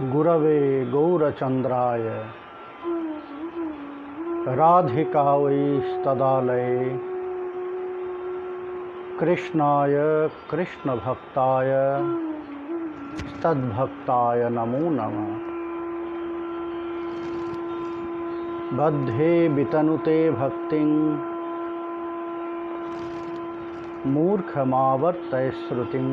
गुरवे गौरचन्द्राय राधिकावैस्तदालये कृष्णाय कृष्णभक्ताय तद्भक्ताय नमो नमः। बद्धे वितनुते भक्तिं मूर्खमावर्तय श्रुतिं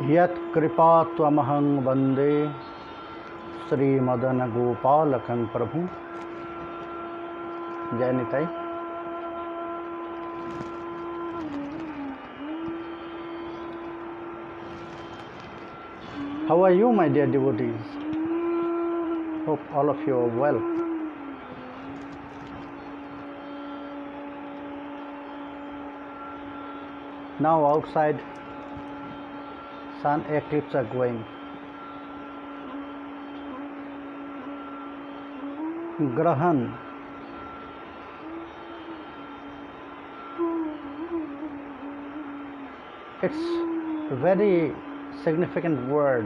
यत्कृपा त्वमहं वन्दे श्रीमदन गोपालकं प्रभु। जय Nitai. How are you, my dear devotees? Hope all of you are well. Now outside sun eclipse are going. Grahan. It's a very significant word.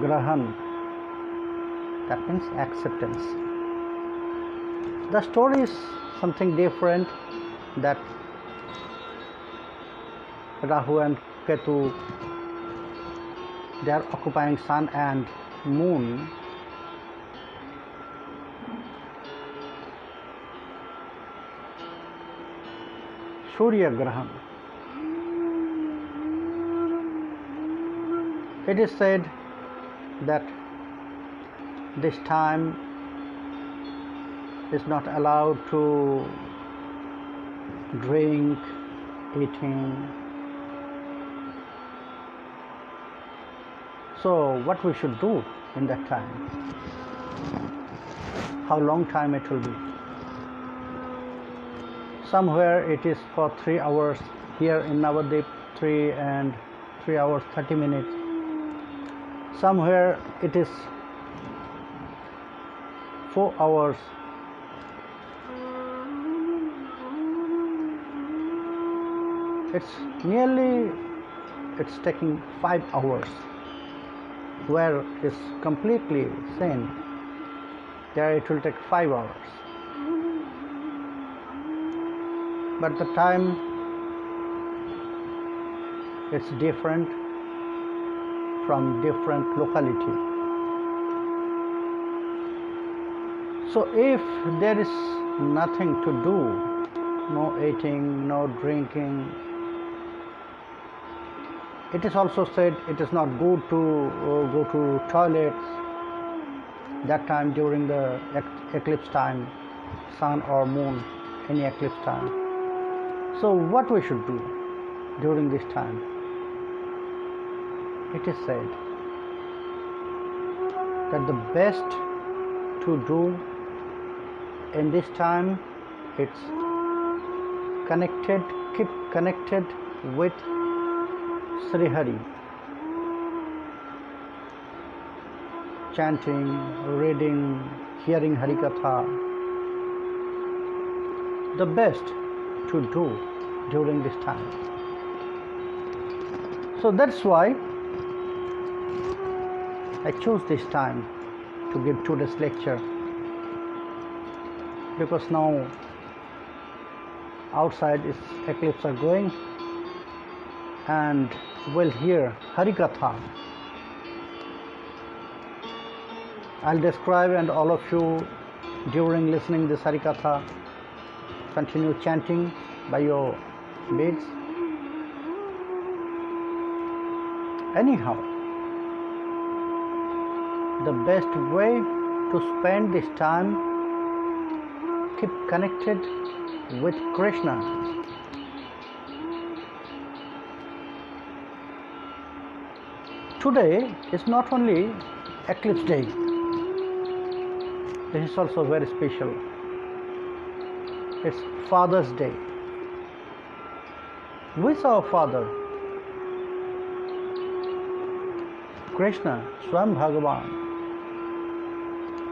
Grahan. That means acceptance. The story is something different, that Rahu and Ketu, they are occupying sun and moon. Surya Grahan. It is said that this time is not allowed to drink, eating. So what we should do in that time? How long time it will be? Somewhere it is for 3 hours. Here in Navadip, 3 hours 30 minutes. Somewhere it is 4 hours. It's taking 5 hours, where it's completely sane. There it will take 5 hours. But the time, it's different from different locality. So if there is nothing to do, no eating, no drinking, it is also said it is not good to go to toilets that time during the eclipse time, sun or moon, any eclipse time. So what we should do during this time? It is said that the best to do in this time, it's keep connected with Sri Hari, chanting, reading, hearing Harikatha. The best to do during this time. So that's why I chose this time to give today's lecture, because now outside is eclipse are going and we'll hear Harikatha. I'll describe, and all of you during listening this Harikatha continue chanting by your beads. Anyhow, the best way to spend this time, keep connected with Krishna. Today is not only eclipse day, this is also very special. It's Father's Day. Who is our father? Krishna, Swam Bhagavan.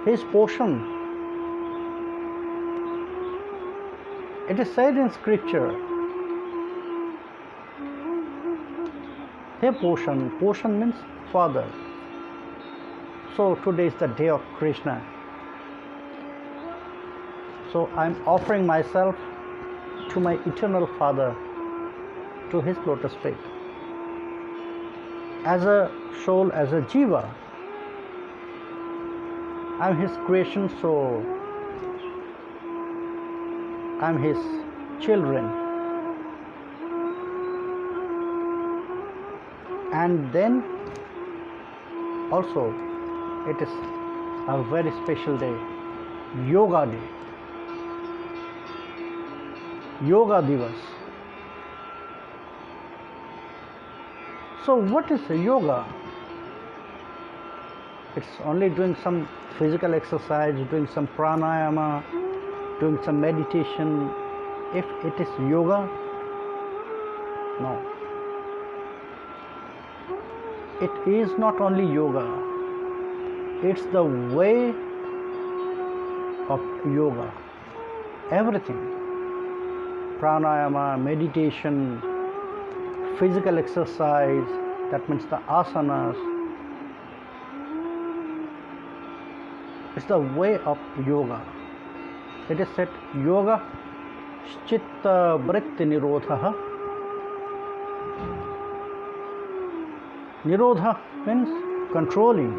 His portion. It is said in scripture Hey Poshan, Poshan means father. So today is the day of Krishna. So I'm offering myself to my eternal Father, to his lotus feet. As a soul, as a jiva, I'm his creation, so I'm his children. And then also it is a very special day, Yoga Day, Yoga Divas. So what is yoga? It's only doing some physical exercise, doing some pranayama, doing some meditation. If it is yoga, no. It is not only yoga, it's the way of yoga. Everything. Pranayama, meditation, physical exercise, that means the asanas. It's the way of yoga. It is said, yoga chitta vritti nirodha. Nirodha means controlling.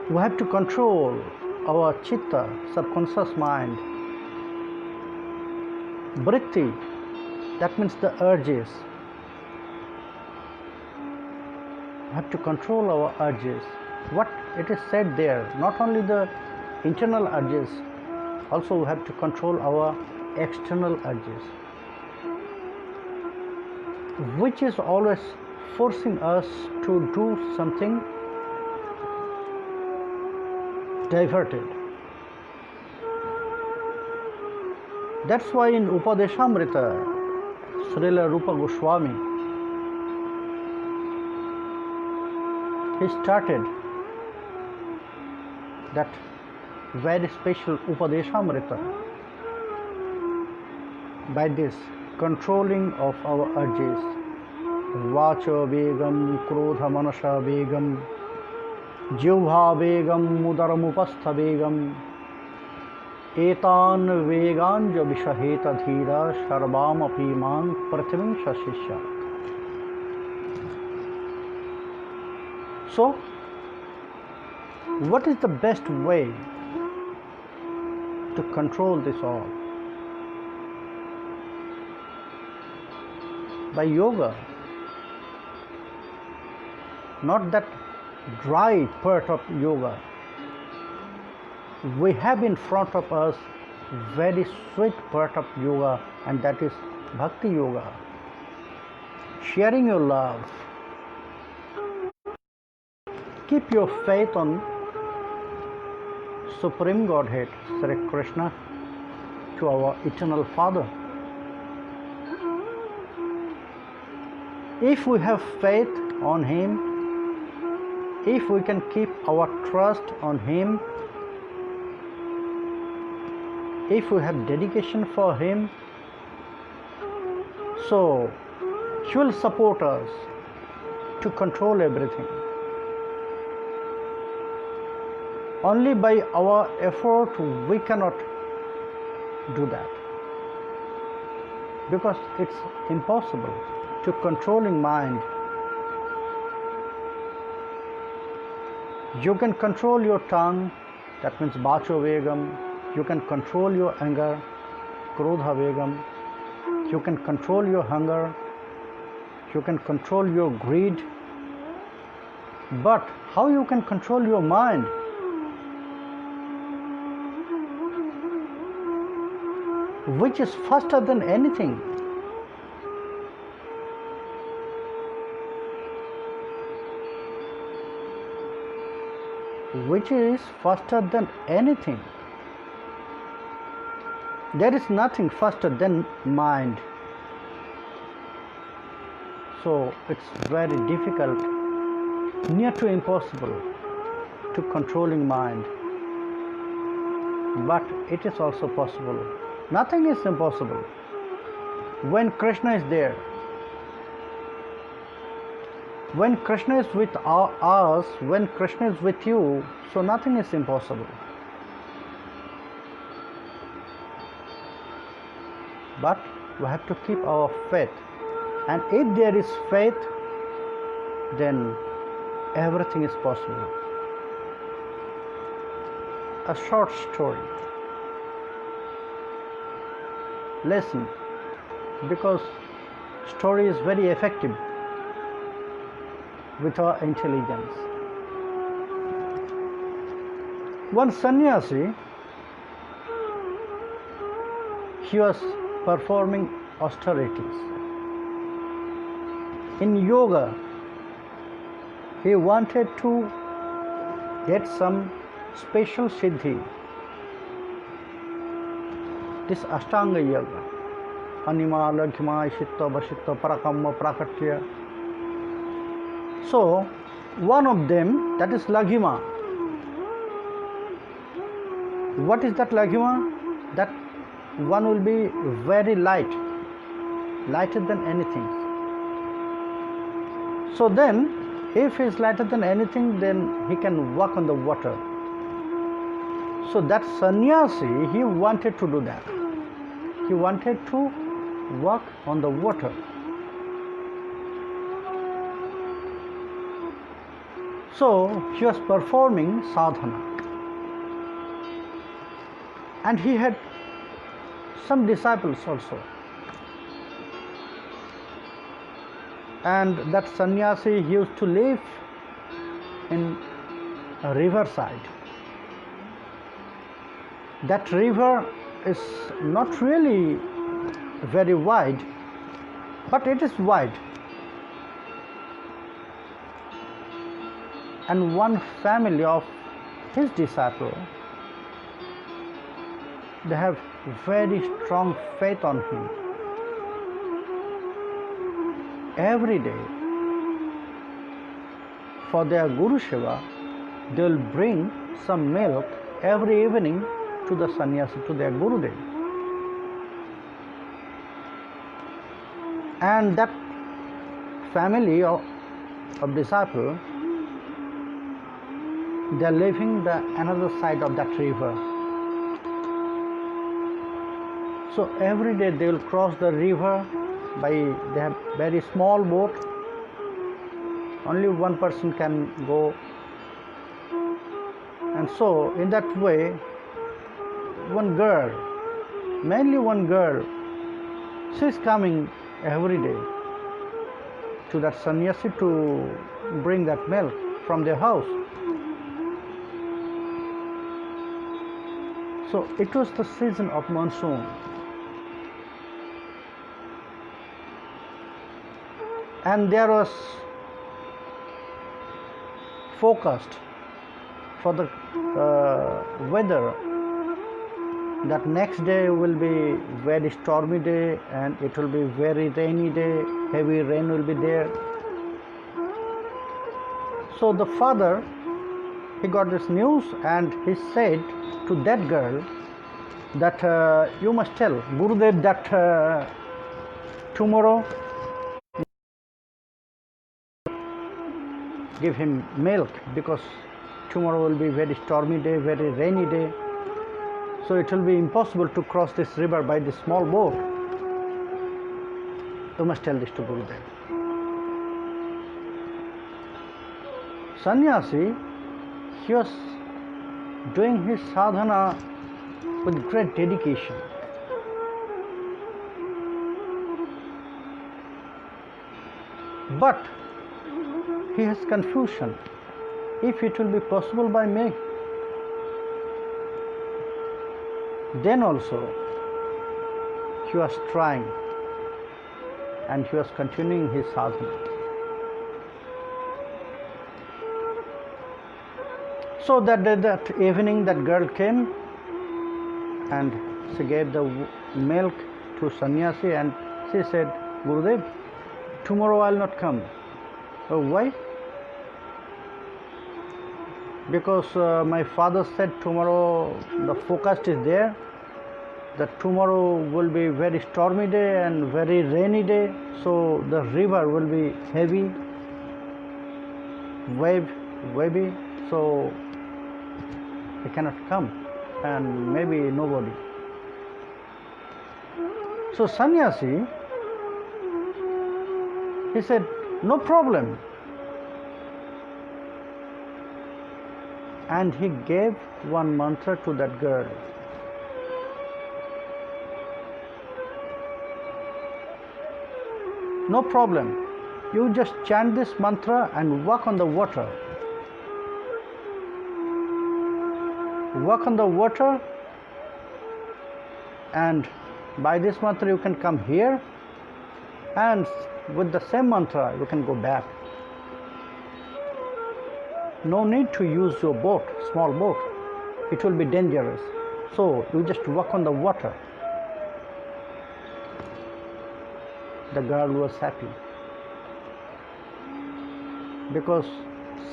We have to control our chitta, subconscious mind. Vritti, that means the urges. We have to control our urges. What it is said there, not only the internal urges, also we have to control our external urges, which is always forcing us to do something diverted. That's why in Upadeshamrita, Srila Rupa Goswami, he started that very special Upadeshamrita by this controlling of our urges. Vacho vegam, krodha manasha vegam, jivha vegam, mudaramupastha vegam, etan veganja vishaheta dhira sharvam apiman prathivim shashishya. So, what is the best way to control this all? By yoga. Not that dry part of yoga. We have in front of us very sweet part of yoga, and that is Bhakti Yoga. Sharing your love. Keep your faith on Supreme Godhead, Sri Krishna, to our eternal Father. If we have faith on Him, if we can keep our trust on Him, if we have dedication for Him, so He will support us to control everything. Only by our effort we cannot do that, because it's impossible to controlling mind. You can control your tongue, that means Vacho Vegam. You can control your anger, Krodha Vegam. You can control your hunger. You can control your greed. But how you can control your mind? Which is faster than anything. Which is faster than anything. There is nothing faster than mind. So it's very difficult, near to impossible, to controlling mind. But it is also possible. Nothing is impossible. when Krishna is there, when Krishna is with us, when Krishna is with you, so nothing is impossible. But we have to keep our faith, and if there is faith, then everything is possible. A short story. Listen, because story is very effective with our intelligence. One sannyasi, he was performing austerities. In yoga, he wanted to get some special siddhi. This Ashtanga yoga, Anima, Laghima, Ishitta, Vashitta, Parakamma, Prakatya. So, one of them, that is Laghima. What is that Laghima? That one will be very light, lighter than anything. So then, if he is lighter than anything, then he can walk on the water. So that sannyasi, he wanted to do that. He wanted to walk on the water. So he was performing sadhana. And he had some disciples also. And that sannyasi, he used to live in a riverside. That river is not really very wide, but it is wide. And one family of his disciples, they have very strong faith on him. Every day, for their Guru Seva, they will bring some milk every evening to the sannyasi, to their Gurudev. And that family of disciples, they are living the another side of that river. So every day they will cross the river by, they have very small boat. Only one person can go. And so in that way, one girl, mainly one girl, she is coming every day to that sannyasi to bring that milk from their house. So it was the season of monsoon. And there was forecast for the weather that next day will be very stormy day and it will be very rainy day, heavy rain will be there. So the father, he got this news and he said to that girl that you must tell Gurudev that tomorrow give him milk, because tomorrow will be very stormy day, very rainy day. So it will be impossible to cross this river by this small boat. You must tell this to Gurudev. Sannyasi, he was doing his sadhana with great dedication. But he has confusion. If it will be possible by me, then also he was trying and he was continuing his sadhana. So that evening that girl came and she gave the milk to sannyasi and she said, Gurudev, tomorrow I will not come. Oh, why? Because my father said tomorrow the forecast is there that tomorrow will be very stormy day and very rainy day, so the river will be heavy, wavy, so he cannot come, and maybe nobody. So sannyasi, he said, no problem. And he gave one mantra to that girl. No problem. You just chant this mantra and walk on the water. Walk on the water, and by this mantra you can come here, and with the same mantra you can go back. No need to use your boat, small boat. It will be dangerous. So you just walk on the water. The girl was happy because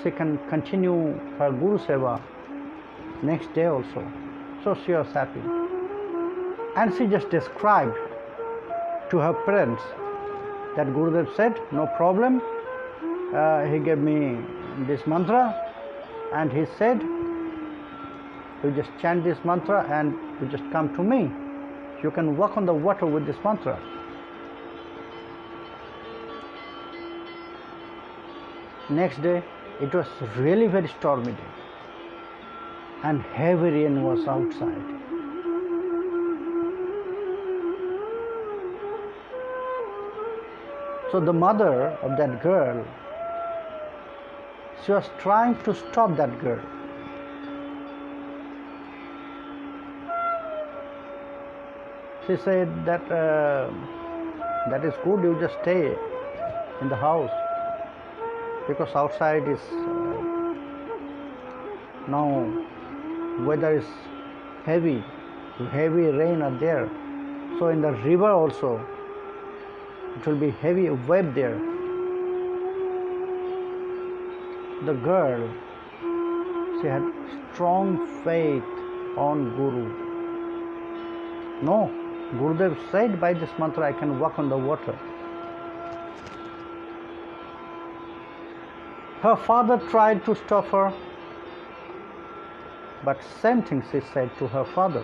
she can continue her Guru Seva next day also. So she was happy. And she just described to her parents that Gurudev said, no problem. He gave me this mantra, and he said, you just chant this mantra and you just come to me. You can walk on the water with this mantra. Next day, it was really very stormy day, and heavy rain was outside. So the mother of that girl, she was trying to stop that girl. She said that that is good, you just stay in the house, because outside is now weather is heavy rain are there. So in the river also it will be heavy wave there. The girl, she had strong faith on Guru. No, Gurudev said by this mantra I can walk on the water. Her father tried to stop her, but same thing she said to her father.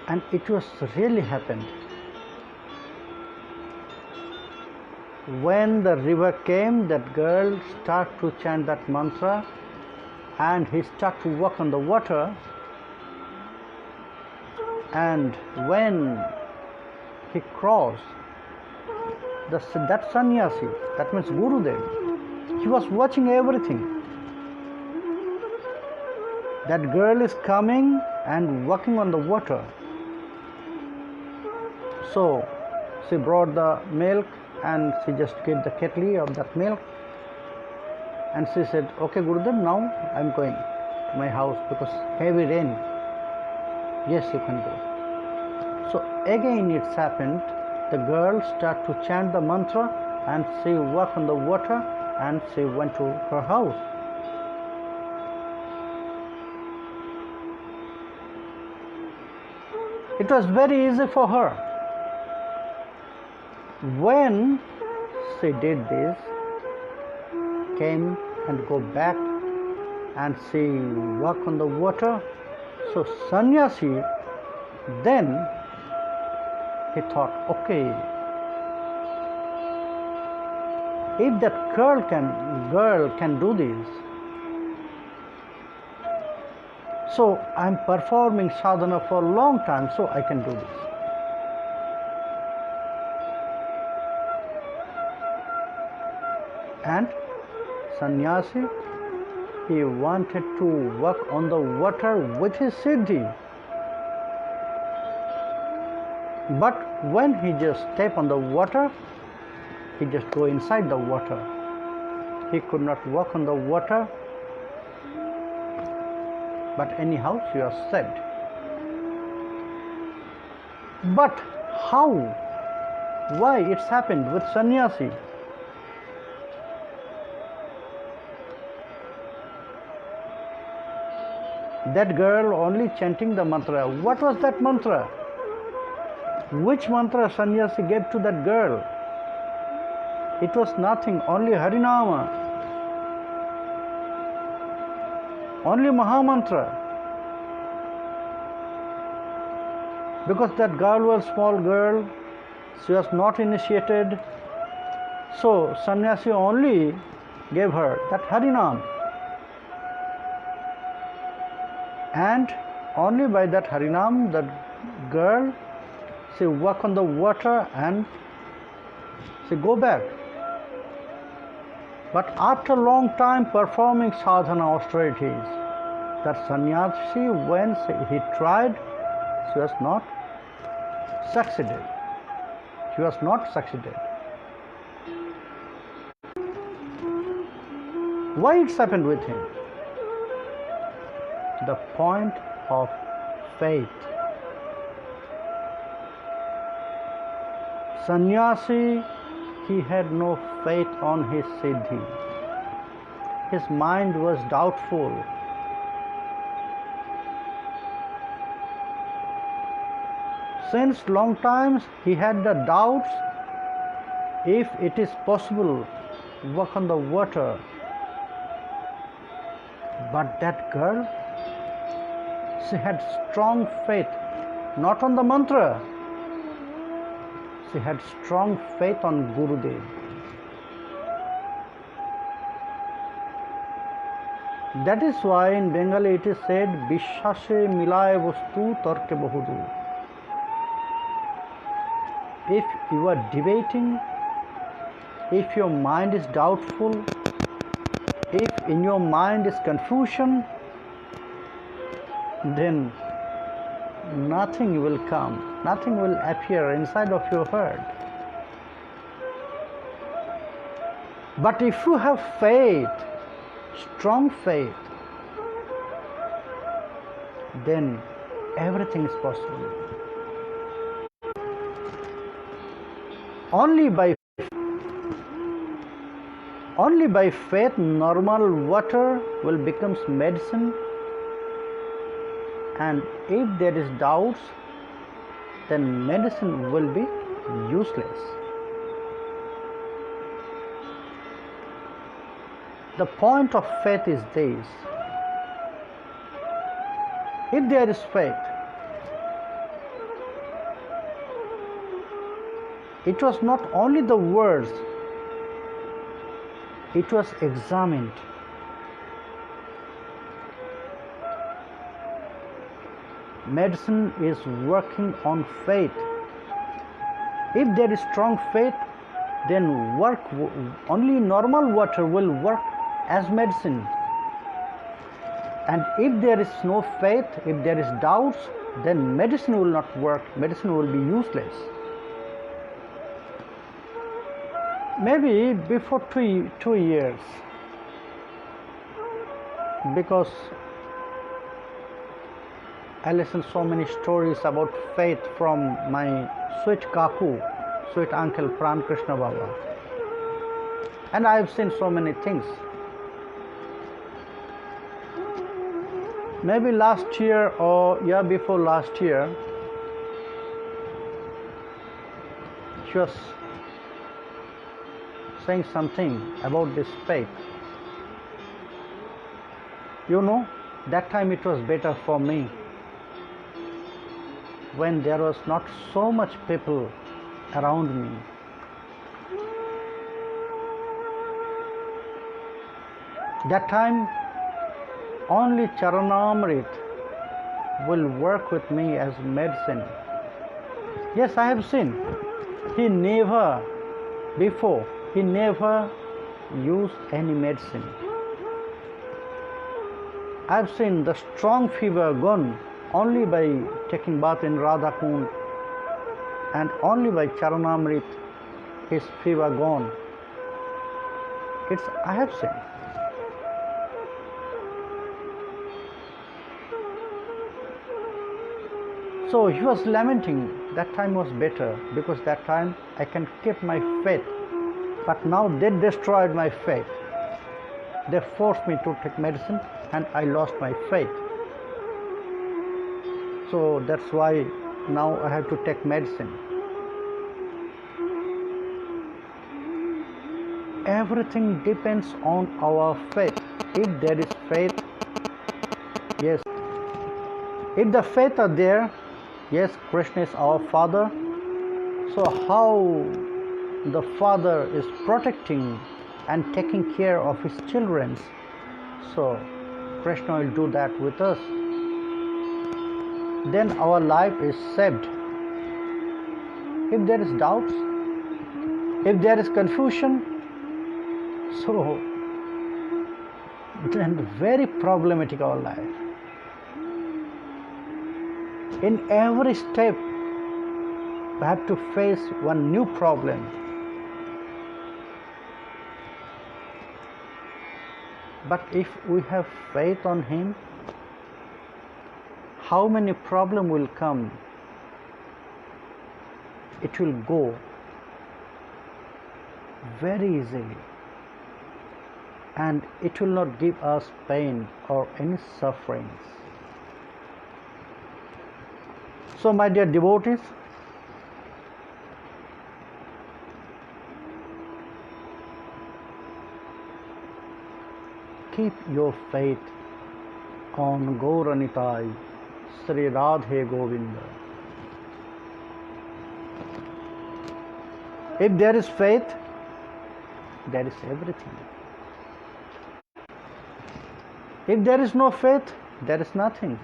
And it was really happened. When the river came, that girl started to chant that mantra, and he started to walk on the water. And when he crossed, that sannyasi, that means Gurudev, he was watching everything. That girl is coming and walking on the water. So she brought the milk and she just gave the kettle of that milk, and she said, okay Gurudev, now I am going to my house because heavy rain. Yes, you can go. So again it's happened. The girl started to chant the mantra and she walked on the water and she went to her house. It was very easy for her. When she did this, came and go back and she walked on the water. So sannyasi, then he thought, okay, if that girl can do this, so I am performing sadhana for a long time, so I can do this. And sannyasi, he wanted to walk on the water with his siddhi. But when he just step on the water, he just go inside the water. He could not walk on the water. But anyhow, she was said. But how? Why it's happened with sannyasi? That girl only chanting the mantra. What was that mantra? Which mantra sannyasi gave to that girl? It was nothing, only Harinama, only Mahamantra. Because that girl was a small girl, she was not initiated, so sannyasi only gave her that Harinam. And only by that Harinam, that girl, she walk on the water and she go back. But after a long time performing sadhana austerities, that sannyasi, when he tried, she was not succeeded. She was not succeeded. Why it's happened with him? The point of faith. Sannyasi, he had no faith on his siddhi. His mind was doubtful. Since long times he had the doubts if it is possible to walk on the water. But that girl, she had strong faith, not on the mantra. She had strong faith on Gurudev. That is why in Bengali it is said, Bishwase milay vastu tarke bahudu. If you are debating, if your mind is doubtful, if in your mind is confusion, then nothing will come, nothing will appear inside of your heart. But if you have faith, strong faith, then everything is possible. Only by faith, normal water will become medicine. And if there is doubts, then medicine will be useless. The point of faith is this. If there is faith, it was not only the words, it was examined. Medicine is working on faith. If there is strong faith, then only normal water will work as medicine. And if there is no faith, if there is doubts, then medicine will not work, medicine will be useless. Maybe before 2 years, because I listened so many stories about faith from my sweet Kaku, sweet uncle Pran Krishna Baba. And I have seen so many things. Maybe last year or year before last year, she was saying something about this faith. You know, that time it was better for me, when there was not so much people around me. That time only Charanamrit will work with me as medicine. Yes, I have seen. He never used any medicine. I have seen the strong fever gone only by taking bath in Radha Kund, and only by Charanamrit his fever gone. I have seen. So he was lamenting, that time was better, because that time I can keep my faith. But now they destroyed my faith. They forced me to take medicine and I lost my faith. So that's why now I have to take medicine. Everything depends on our faith. If there is faith, yes. If the faith are there, yes, Krishna is our Father. So how the Father is protecting and taking care of his children, so Krishna will do that with us. Then our life is saved. If there is doubts, if there is confusion, so then very problematic our life. In every step we have to face one new problem. But if we have faith on him, how many problems will come? It will go very easily, and it will not give us pain or any sufferings. So my dear devotees, keep your faith on Gauranitai, Sri Radhe Govinda. If there is faith, there is everything. If there is no faith, there is nothing.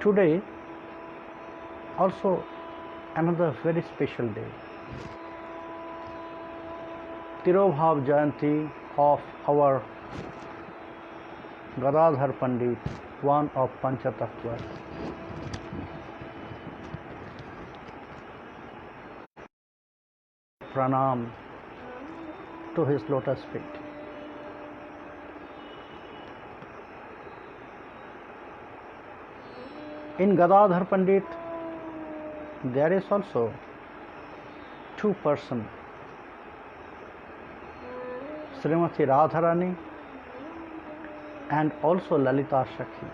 Today, also another very special day. Tirobhav Jayanti of our Gadadhar Pandit, one of Panchatattva. Pranam to his lotus feet. In Gadadhar Pandit, there is also two persons, Srimati Radharani and also Lalita Shakhi.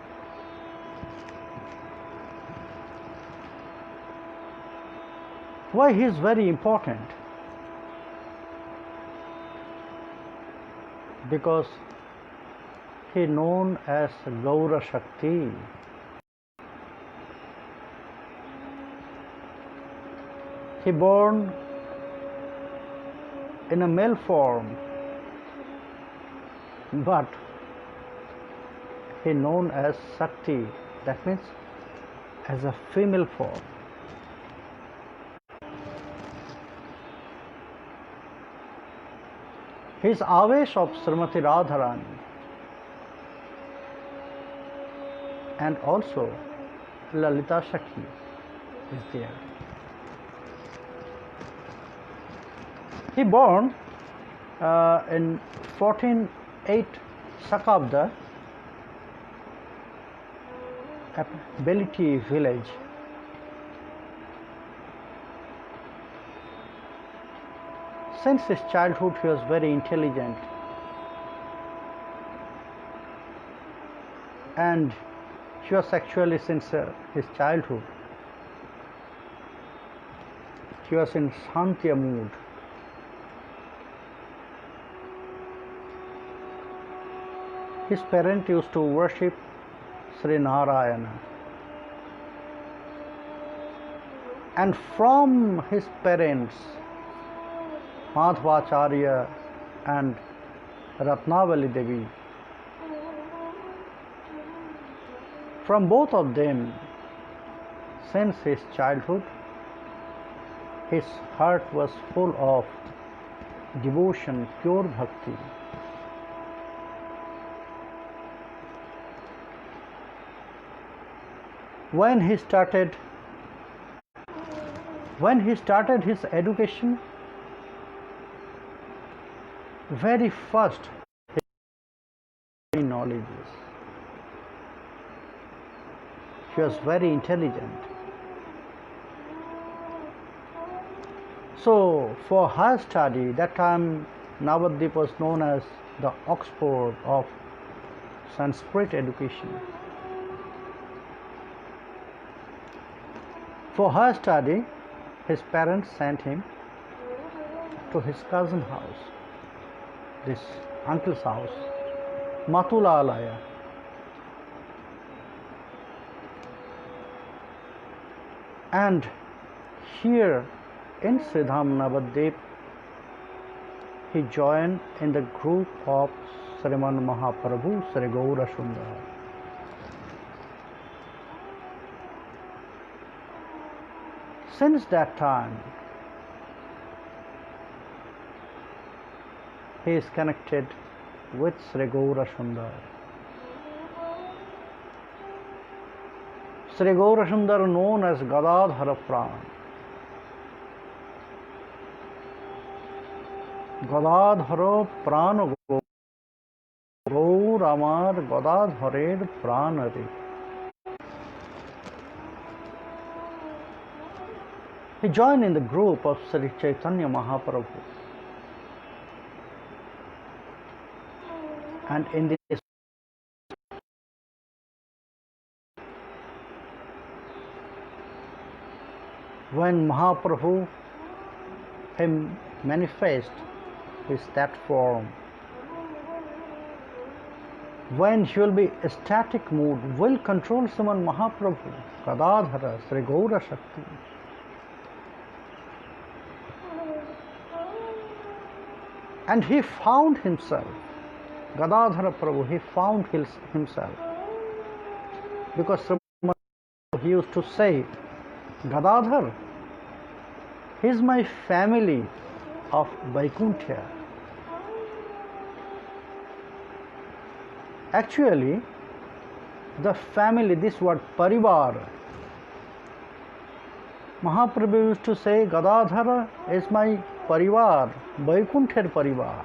Why he is very important? Because he is known as Gaura Shakti. He born in a male form, but he known as Shakti, that means as a female form. He is Avesh of Srimati Radharani, and also Lalita Shakhi is there. He born in 1408 Sakabda at Beliti village. Since his childhood he was very intelligent, and he was actually since his childhood he was in Shantya mood. His parents used to worship Sri Narayana, and from his parents Madhvacharya and Ratnavali Devi, from both of them, since his childhood, his heart was full of devotion, pure bhakti. When he started his education, very first he knowledge. He was very intelligent. So for her study, that time Navadvip was known as the Oxford of Sanskrit education. For her study, his parents sent him to his cousin's house, this uncle's house, Matulalaya. And here in Siddham Navadvip, he joined in the group of Sriman Mahaprabhu Sri Gaura Sundar. Since that time, he is connected with Sri Gaura Sundar. Sri Gaura Sundar, known as Gadadhar Pran. Gadadhar Pran Gaur Amar Gadadharer Pranare. He joined in the group of Sri Chaitanya Mahaprabhu. And in this when Mahaprabhu him manifest his that form, when he will be ecstatic mood, will control Sriman Mahaprabhu, Gadadhara, Sri Gaura Shakti. And he found himself, Gadadhara Prabhu, he found himself. Because he used to say, Gadadhar, he is my family of Vaikuntha. Actually, the family, this word parivar, Mahaprabhu used to say, Gadadhara is my parivar, Vaikuntha parivar.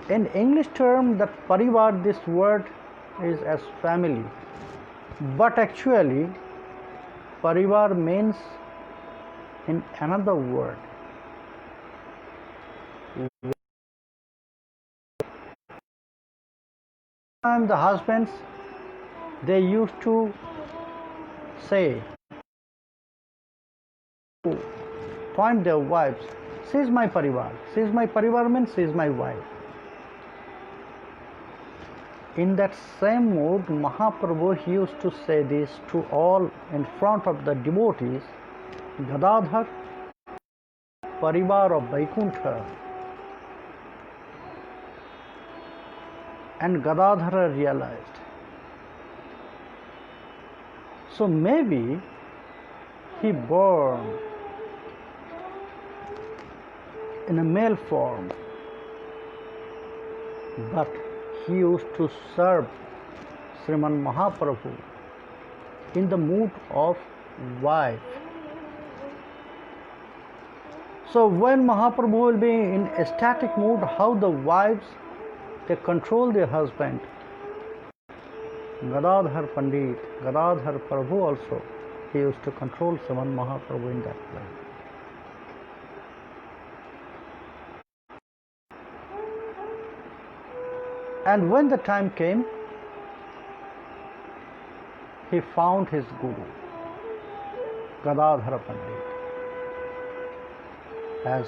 In English term, that parivar, this word is as family. But actually, parivar means in another word. Sometimes the husbands, they used to say, point their wives, she is my parivar. She is my parivar means she is my wife. In that same mood, Mahaprabhu, he used to say this to all in front of the devotees, Gadadhar, parivar of Vaikuntha. And Gadadhara realized. So maybe he born in a male form, but he used to serve Sriman Mahaprabhu in the mood of wife. So when Mahaprabhu will be in ecstatic mood, how the wives, they control their husband. Gadadhar Pandit, Gadadhar Prabhu also, he used to control Sriman Mahaprabhu in that way. And when the time came, he found his guru, Gadadhar Pandit, as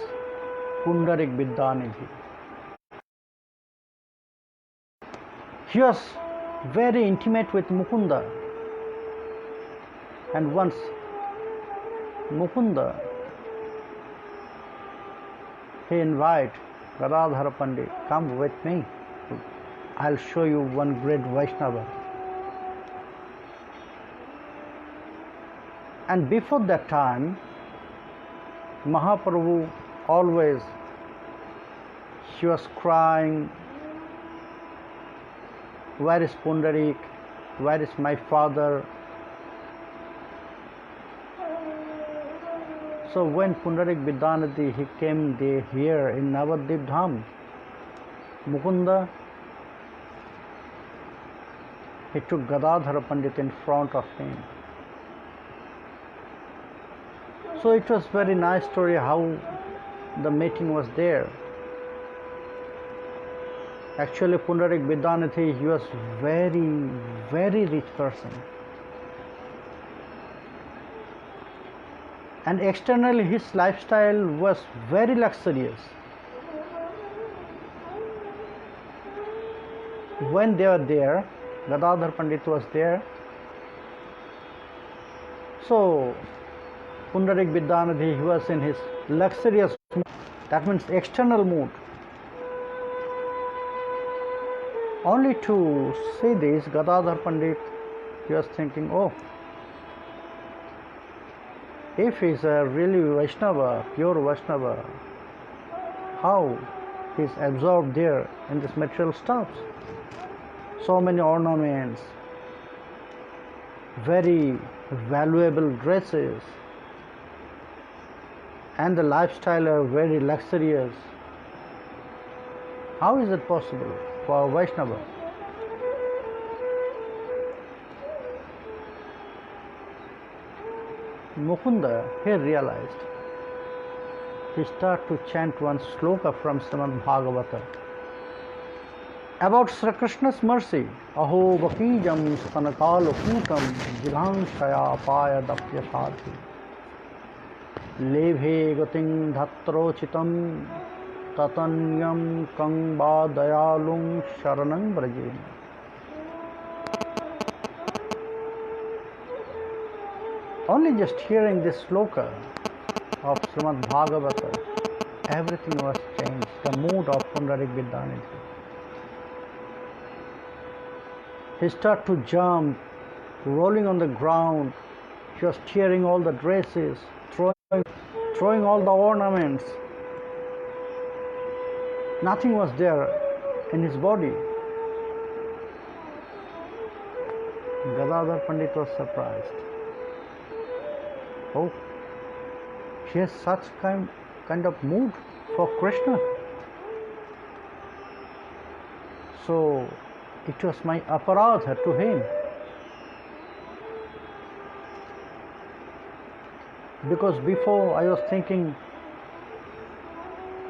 Pundarik Vidyanidhi. He was very intimate with Mukunda. And once Mukunda, he invited Gadadhar Pandit, come with me. I'll show you one great Vaishnava. And before that time, Mahaprabhu always, he was crying, where is Pundarik? Where is my father? So when Pundarik Vidyanidhi, he came here in Navadvip Dham, Mukunda, he took Gadadhar Pandit in front of him. So it was very nice story how the meeting was there. Actually, Pundarik Vidyanidhi, he was very, very rich person. And externally his lifestyle was very luxurious. When they were there, Gadadhar Pandit was there. So Pundarik Vidyanidhi, he was in his luxurious mood. That means external mood. Only to see this, Gadadhar Pandit, he was thinking, oh, if he is a really Vaishnava, pure Vaishnava, how he is absorbed there in this material stuffs? So many ornaments, very valuable dresses, and the lifestyle are very luxurious. How is it possible for a Vaishnava? Mukunda, he realized. He started to chant one sloka from Srimad Bhagavata about Sri Krishna's mercy. Aho vakijam stanakalo kutam jilangshaya paya dapyasati lebhe gating dhatrochitam tatanyam kangba dayalum sharanam brajem. Only just hearing this sloka of Srimad Bhagavata, everything was changed. The mood of Pundarik Vidyanidhi. He started to jump, rolling on the ground. He was tearing all the dresses, throwing all the ornaments. Nothing was there in his body. Gadadhar Pandit was surprised. Oh, he has such kind of mood for Krishna. So it was my aparadha to him. Because before I was thinking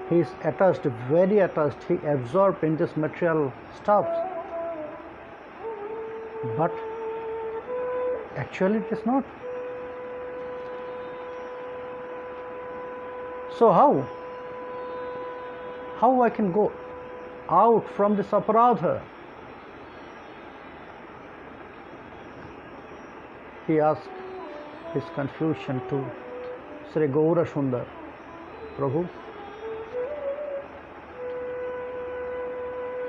he is attached, very attached, he absorbed in this material stuffs. But actually it is not. So how I can go out from this aparadha? He asked his confusion to Sri Gaura Sundar. Prabhu,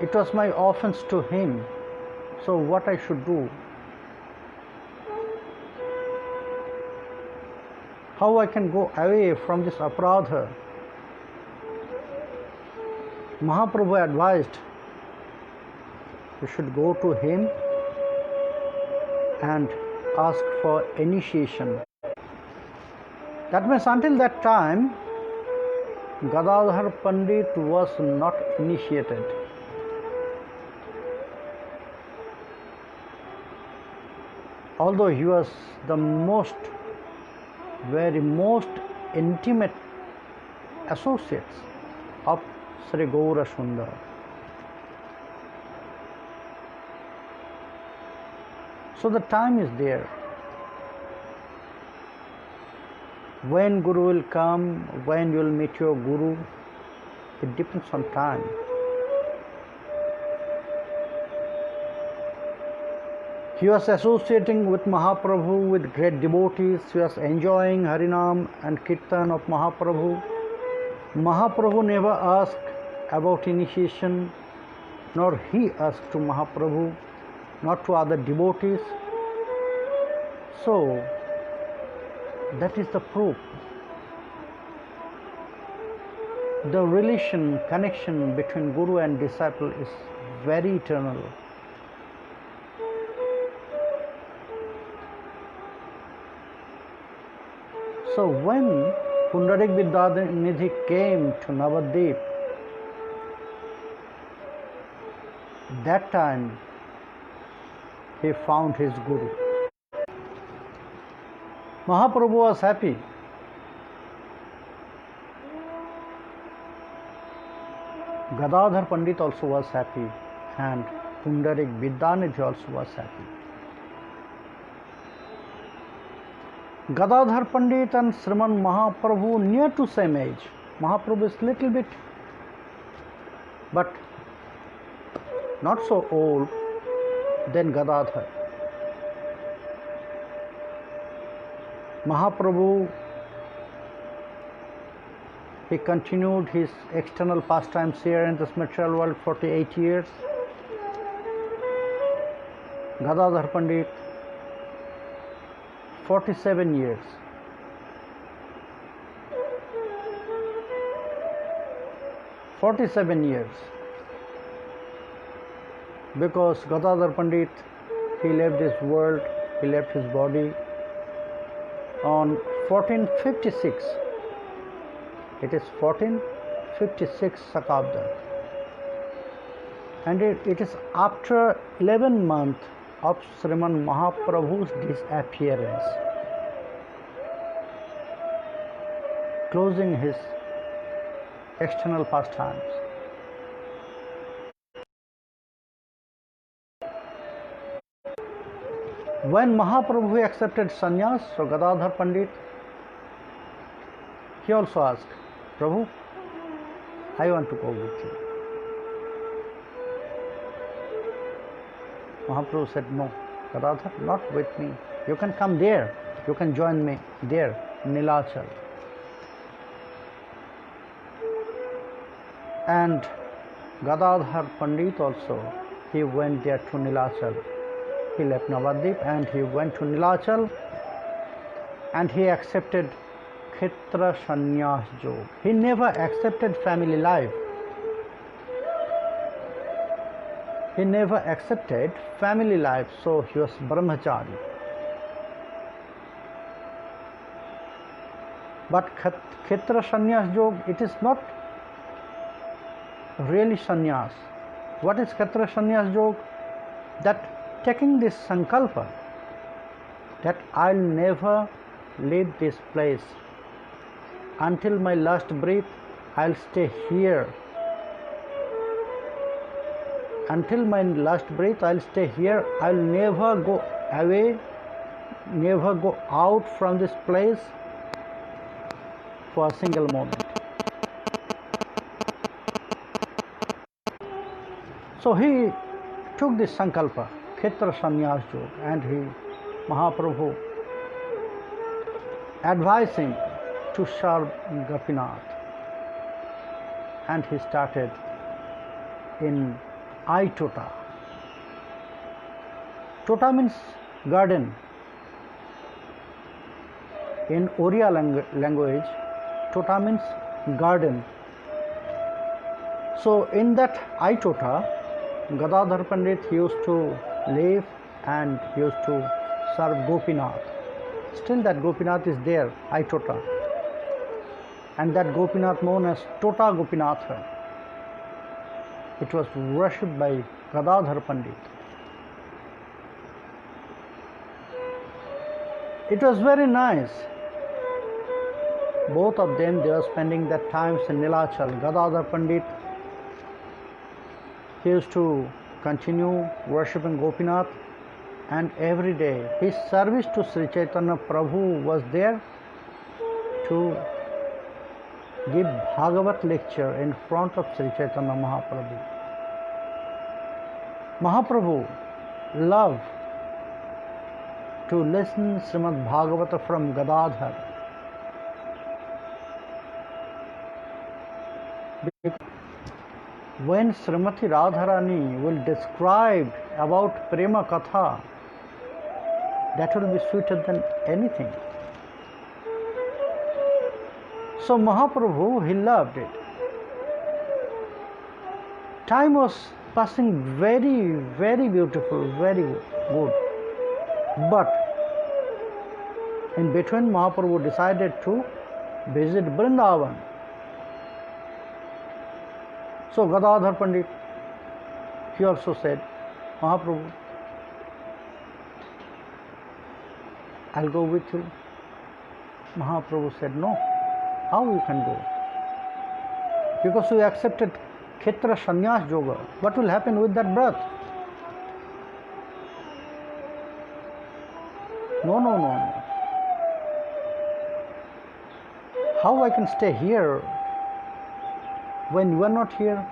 it was my offense to him, so what I should do? How I can go away from this aparadha? Mahaprabhu advised you should go to him and ask for initiation. That means until that time, Gadadhar Pandit was not initiated. Although he was the very most intimate associates of Sri Gaura Sundar. So the time is there. When Guru will come, when you will meet your Guru, it depends on time. He was associating with Mahaprabhu, with great devotees. He was enjoying Harinam and Kirtan of Mahaprabhu. Mahaprabhu never asked about initiation, nor he asked to Mahaprabhu, not to other devotees. So, that is the proof. The relation, connection between Guru and disciple is very eternal. So when Pundarik Vidyanidhi came to Navadvip, that time he found his Guru. Mahaprabhu was happy. Gadadhar Pandit also was happy, and Pundarik Vidyanidhi also was happy. Gadadhar Pandit and Sriman Mahaprabhu near to same age. Mahaprabhu is little bit, but not so old than Gadadhar. Mahaprabhu, he continued his external pastimes here in this material world 48 years. Gadadhar Pandit 47 years. Because Gadadhar Pandit, he left this world, he left his body on 1456. It is 1456 Sakabda. And it is after 11 months of Sriman Mahaprabhu's disappearance, closing his external pastimes. When Mahaprabhu accepted sannyas, so Gadadhar Pandit, he also asked, Prabhu, I want to go with you. Mahaprabhu said, no, Gadadhar, not with me. You can come there. You can join me there, Nilachal. And Gadadhar Pandit also, he went there to Nilachal. He left Navadvip and he went to Nilachal and he accepted Kshetra Sannyas Yoga. He never accepted family life. He never accepted family life, so he was brahmachari. But Kshetra Sannyas Yoga, it is not really sannyas. What is Kshetra Sannyas Yoga? That taking this sankalpa that I'll never leave this place until my last breath, I'll stay here. Until my last breath, I'll stay here. I'll never go away, never go out from this place for a single moment. So he took this sankalpa, Kshetra Sannyas Yoga, and Mahaprabhu advised him to serve Gopinath. And he started in Tota. Tota means garden. In Oriya language, Tota means garden. So in that Tota, Gadadhar Pandit used to live and used to serve Gopinath. Still that Gopinath is there, Tota. And that Gopinath known as Tota Gopinatha. It was worshipped by Gadadhar Pandit. It was very nice. Both of them, they were spending their times in Nilachal. Gadadhar Pandit, he used to continue worshipping Gopinath, and every day his service to Sri Chaitanya Prabhu was there to give Bhagavat lecture in front of Sri Chaitanya Mahaprabhu. Mahaprabhu loved to listen Srimad Bhagavata from Gadadhar. When Srimati Radharani will describe about Prema Katha, that will be sweeter than anything. So Mahaprabhu, he loved it. Time was passing very, very beautiful, very good. But in between, Mahaprabhu decided to visit Vrindavan. So Gadadhar Pandit, he also said, Mahaprabhu, I'll go with you. Mahaprabhu said, no, how you can go? Because you accepted Kshetra Sannyas Yoga. What will happen with that breath? No. How I can stay here when you are not here?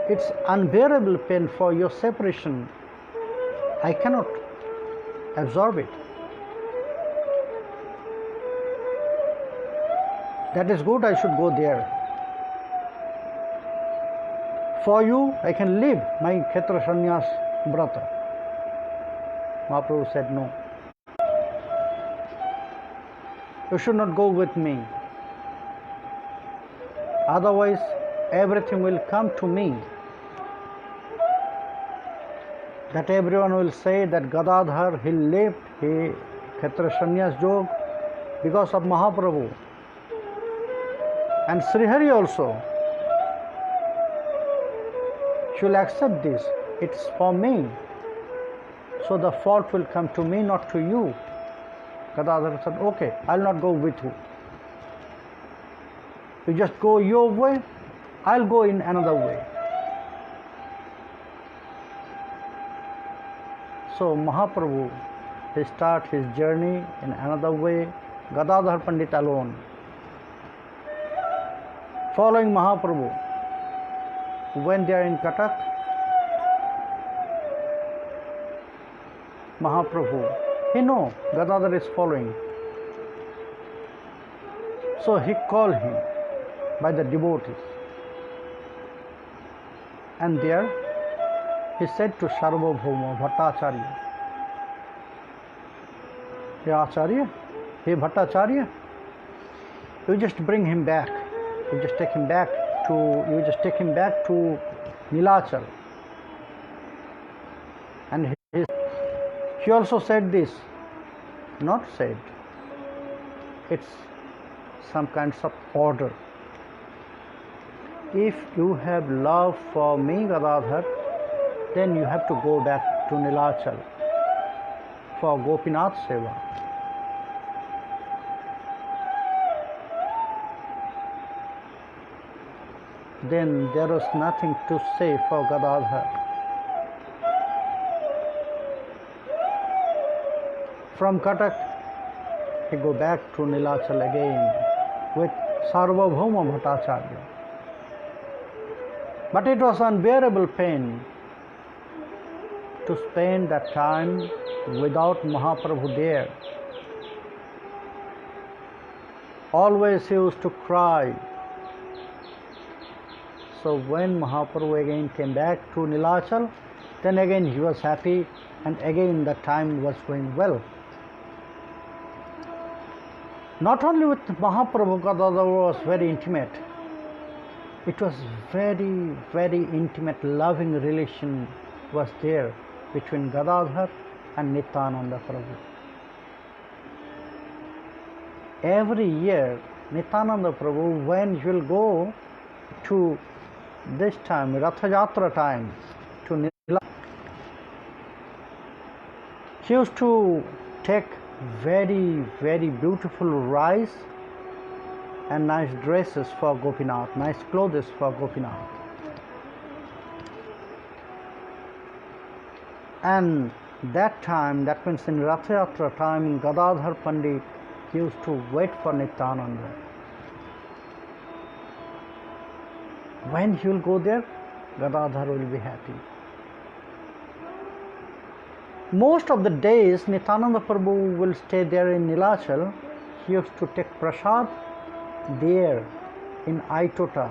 It's unbearable pain for your separation. I cannot absorb it. That is good, I should go there. For you, I can leave my Kshetra Sannyas Brata. Mahaprabhu said, no. You should not go with me. Otherwise, everything will come to me. That everyone will say that Gadadhar, he left his Kshetra Sannyas Yoga because of Mahaprabhu. And Srihari also. She will accept this. It's for me. So the fault will come to me, not to you. Gadadhar said, okay, I'll not go with you. You just go your way, I'll go in another way. So Mahaprabhu, he start his journey in another way, Gadadhar Pandit alone. Following Mahaprabhu, when they are in Cuttack, Mahaprabhu, he know Gadadhar is following. So he called him by the devotees. And there he said to Sarvabhauma Bhattacharya, Hey Acharya, hey Bhattacharya, you just bring him back. You just take him back to Nilachal. And he also said this, not said, it's some kinds of order. If you have love for me, Gadadhar, then you have to go back to Nilachal for Gopinath Seva. Then there was nothing to say for Gadadhar. From Cuttack, he go back to Nilachal again with Sarvabhauma Bhattacharya. But it was unbearable pain to spend that time without Mahaprabhu there. Always he used to cry. So when Mahaprabhu again came back to Nilachal, then again he was happy and again the time was going well. Not only with Mahaprabhu, Gadadhar was very intimate. It was very, very intimate, loving relation was there between Gadadhar and Nityananda Prabhu. Every year, Nityananda Prabhu, when he will go to this time, Ratha Yatra time, to Nilachal, he used to take very, very beautiful rice and nice dresses for Gopinath, nice clothes for Gopinath. And that time, that means in Ratha Yatra time, Gadadhar Pandit used to wait for Nityananda. When he will go there, Gadadhar will be happy. Most of the days, Nityananda Prabhu will stay there in Nilachal. He used to take prasad there in Aitota.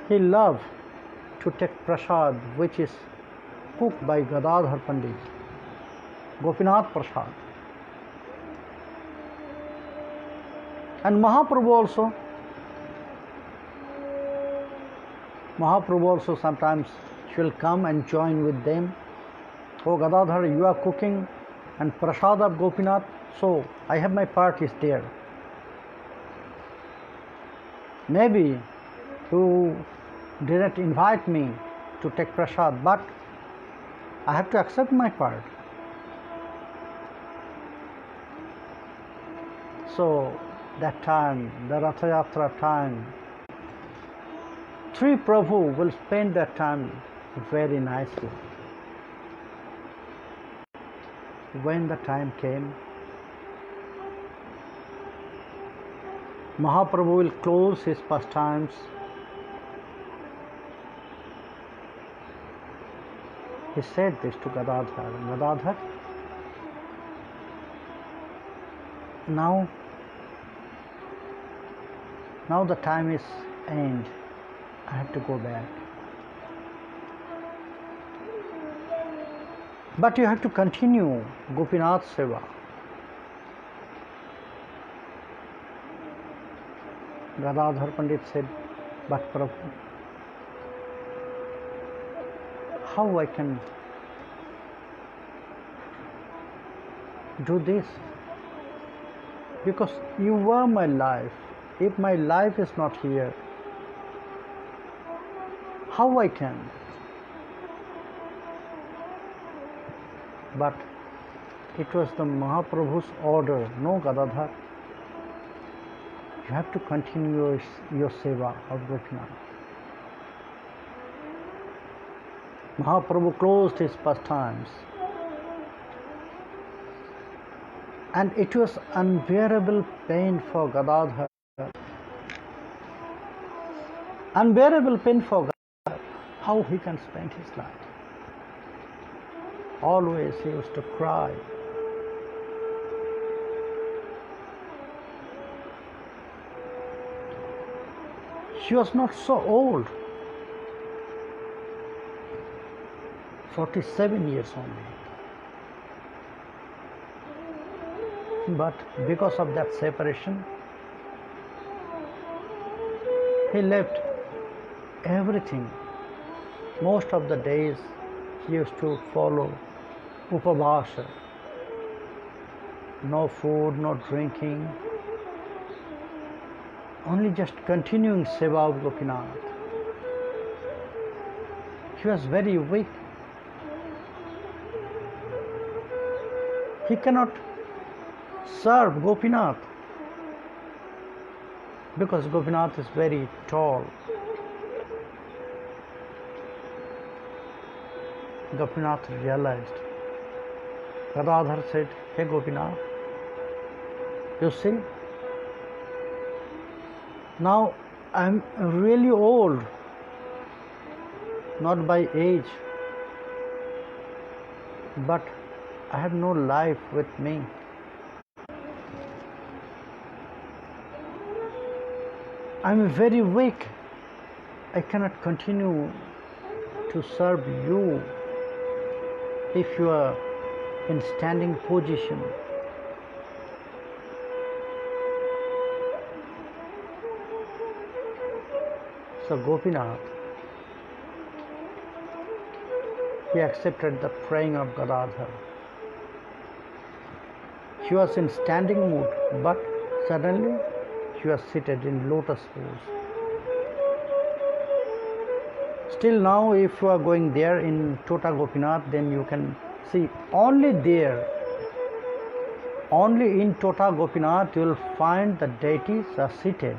He loved to take prasad which is cooked by Gadadhar Pandit, Gopinath Prasad. And Mahaprabhu also sometimes will come and join with them. Oh Gadadhar, you are cooking and prasad of Gopinath, so I have my part is there. Maybe you didn't invite me to take prasad, but I have to accept my part. So that time, the Ratha Yatra time, three Prabhu will spend that time very nicely. When the time came, Mahaprabhu will close his pastimes. He said this to Gadadhar. Gadadhar, now the time is end. I have to go back. But you have to continue Gopinath Seva. Gadadhar Pandit said, but Prabhu, how I can do this? Because you were my life. If my life is not here, how I can? But it was the Mahaprabhu's order. No, Gadadhar, you have to continue your seva of Gopinath. Mahaprabhu closed his pastimes, and it was unbearable pain for Gadadhar. Unbearable pain for Gadadhar. How he can spend his life? Always he used to cry. She was not so old, 47 years only. But because of that separation, he left everything. Most of the days he used to follow upavasa. No food, no drinking, only just continuing seva of Gopinath. He was very weak. He cannot serve Gopinath because Gopinath is very tall. Gopinath realized. Gadadhar said, hey Gopinath, you see, now I am really old, not by age, but I have no life with me. I am very weak. I cannot continue to serve you if you are in standing position. So Gopinath, he accepted the praying of Gadadhar. She was in standing mood, but suddenly she was seated in lotus pose. Still now, if you are going there in Tota Gopinath, then you can see only there, only in Tota Gopinath, you will find the deities are seated.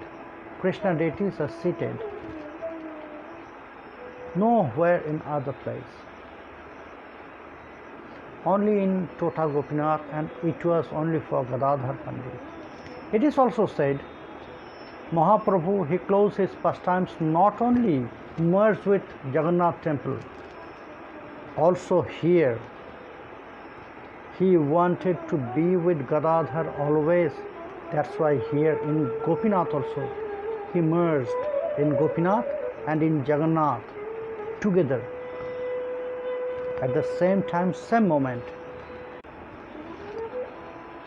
Krishna deities are seated. Nowhere in other place. Only in Tota Gopinath, and it was only for Gadadhar Pandit. It is also said, Mahaprabhu, he closed his pastimes not only merged with Jagannath temple, also here. He wanted to be with Gadadhar always. That's why here in Gopinath also, he merged in Gopinath and in Jagannath together at the same time, same moment.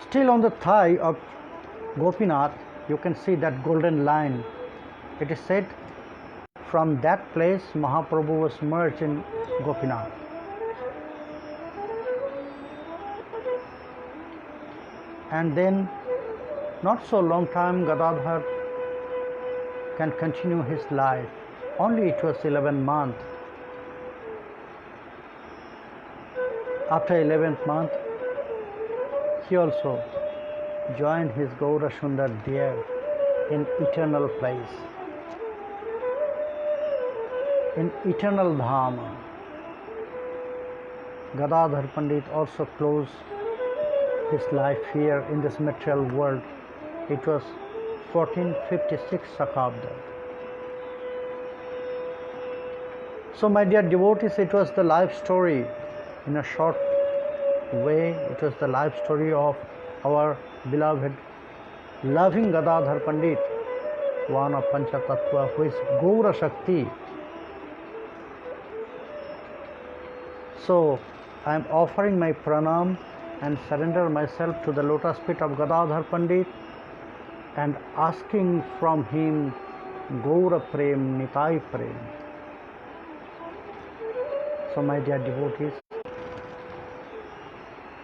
Still on the thigh of Gopinath, you can see that golden line. It is said from that place Mahaprabhu was merged in Gopinath. And then not so long time Gadadhar can continue his life. Only it was 11 months. After 11th month, he also join his Gaura Sundar there in eternal place, in eternal Dham. Gadadhar Pandit also closed his life here in this material world. It was 1456 Sakabda. So my dear devotees, it was the life story in a short way. It was the life story of our beloved, loving Gadadhar Pandit, one of Panchatattva, who is Gaura Shakti. So I am offering my pranam and surrender myself to the lotus feet of Gadadhar Pandit and asking from him Gaura Prem, Nitai Prem. So my dear devotees,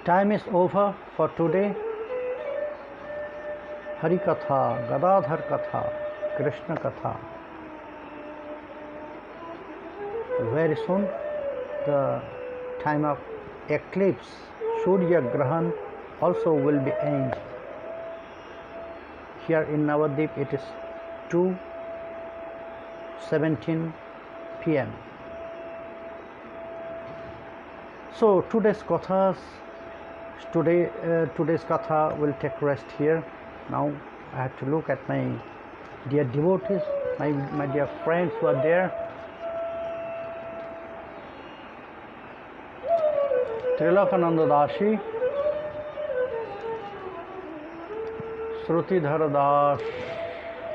time is over for today. Hari Katha, Gadadhar Katha, Krishna Katha. Very soon the time of eclipse, Surya Grahan, also will be aimed. Here in Navadvip it is 2:17 p.m. So today's katha will take rest here. Now I have to look at my dear devotees, my dear friends who are there. Trilokananda Dashi, Shrutidhara Das,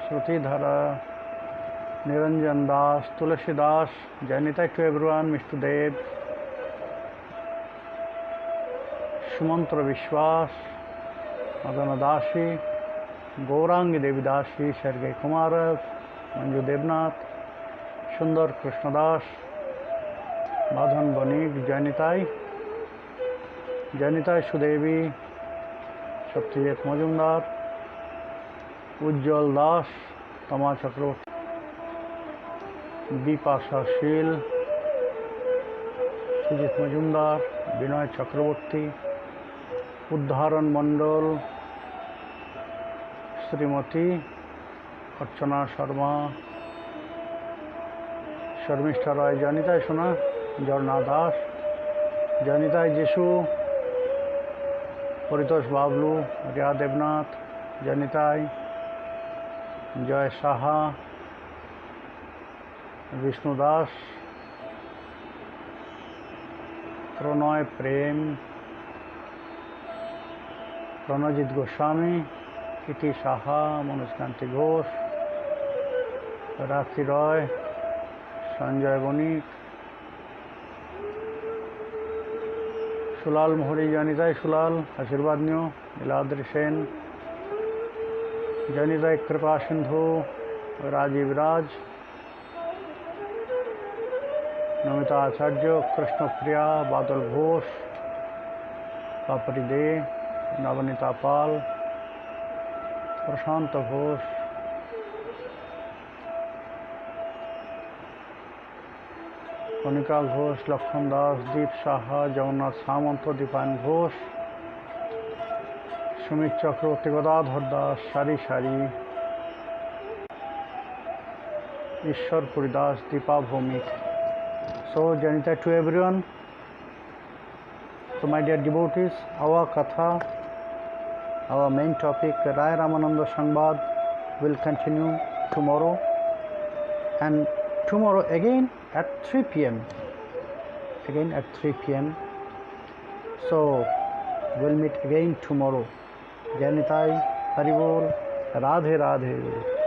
Shrutidhara, Niranjan Das, Tulasi Das, Janita to everyone, Mr. Dev, Shumantra Vishwas, Madana Dashi, Gaurangi Devi Dashi, Sergei Kumarev, Manju Devnath, Sundar Krishna Das, Madhan Banik, Janitai Sudevi, Satyajit Majumdar, Ujjwal Das, Tama Chakravarti, Bipasha Shil, Sujit Majumdar, Binoy Chakravarti, Uddharan Mandal, Srimati Archana Sharma, Sharmishta Rai, Janitai Shuna, Jarna Das, Janitai Jeshu, Paritosh Bablu, Riya Devnath, Janitai, Joy Saha, Vishnu Das, Pronoy Prem, Pranajit Goswami, Kiti Saha, Manoj Kanti Ghosh, Rakhi Roy, Sanjay Bonik, Sulal Mohori, Janitai Sulal, Ashirwad Nyo, Niladri Sen, Janitai Kripa Sindhu, Rajiv Raj, Namita Acharya, Krishna Priya, Badal Ghosh, Papari De, Navanita Pal, Prashanta Ghosh, Konika Ghosh, Lakshman Das, Deep Saha, Jagannath Samanto, Dipan Ghosh, Sumit Chakravarti, Gadadhar Das, Shari Shari, Ishwar Puri Das, Deepa Bhumik. So, Janita to everyone. So, my dear devotees, our katha, our main topic, Rai Ramananda Sangbad, will continue tomorrow, and tomorrow again at 3 p.m. Again at 3 p.m. So, we'll meet again tomorrow. Janitai, Haribol, Radhe Radhe.